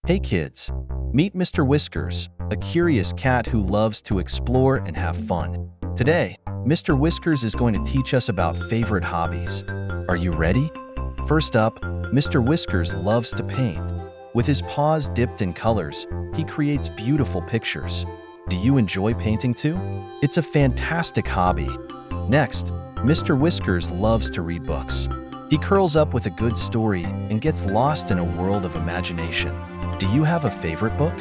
Hey kids, meet Mr. Whiskers, a curious cat who loves to explore and have fun. Today, Mr. Whiskers is going to teach us about favorite hobbies. Are you ready? First up, Mr. Whiskers loves to paint. With his paws dipped in colors, he creates beautiful pictures. Do you enjoy painting too? It's a fantastic hobby. Next, Mr. Whiskers loves to read books. He curls up with a good story and gets lost in a world of imagination. Do you have a favorite book?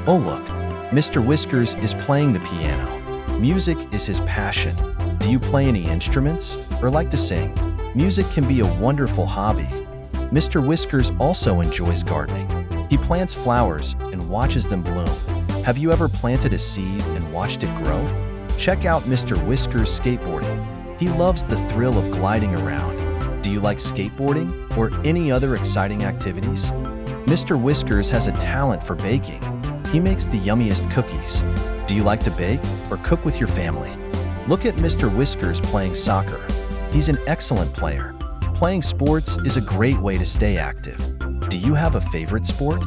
Oh look, Mr. Whiskers is playing the piano. Music is his passion. Do you play any instruments or like to sing? Music can be a wonderful hobby. Mr. Whiskers also enjoys gardening. He plants flowers and watches them bloom. Have you ever planted a seed and watched it grow? Check out Mr. Whiskers skateboarding. He loves the thrill of gliding around. Do you like skateboarding or any other exciting activities? Mr. Whiskers has a talent for baking. He makes the yummiest cookies. Do you like to bake or cook with your family? Look at Mr. Whiskers playing soccer. He's an excellent player. Playing sports is a great way to stay active. Do you have a favorite sport?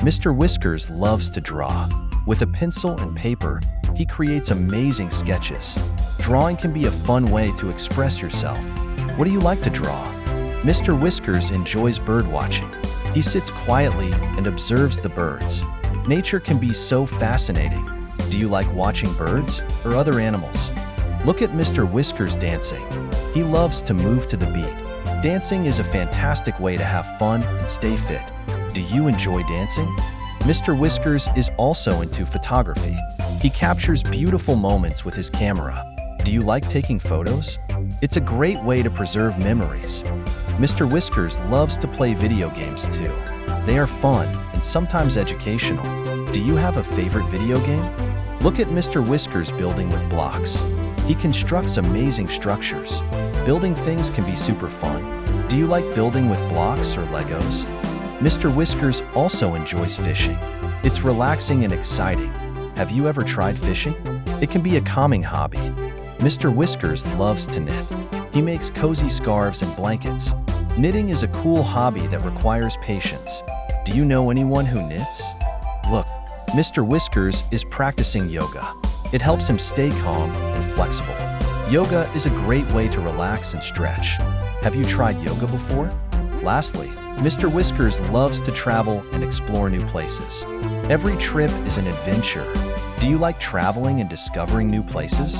Mr. Whiskers loves to draw. With a pencil and paper, he creates amazing sketches. Drawing can be a fun way to express yourself. What do you like to draw? Mr. Whiskers enjoys bird watching. He sits quietly and observes the birds. Nature can be so fascinating. Do you like watching birds or other animals? Look at Mr. Whiskers dancing. He loves to move to the beat. Dancing is a fantastic way to have fun and stay fit. Do you enjoy dancing? Mr. Whiskers is also into photography. He captures beautiful moments with his camera. Do you like taking photos? It's a great way to preserve memories. Mr. Whiskers loves to play video games too. They are fun and sometimes educational. Do you have a favorite video game? Look at Mr. Whiskers building with blocks. He constructs amazing structures. Building things can be super fun. Do you like building with blocks or Legos? Mr. Whiskers also enjoys fishing. It's relaxing and exciting. Have you ever tried fishing? It can be a calming hobby. Mr. Whiskers loves to knit. He makes cozy scarves and blankets. Knitting is a cool hobby that requires patience. Do you know anyone who knits? Look, Mr. Whiskers is practicing yoga. It helps him stay calm and flexible. Yoga is a great way to relax and stretch. Have you tried yoga before? Lastly, Mr. Whiskers loves to travel and explore new places. Every trip is an adventure. Do you like traveling and discovering new places?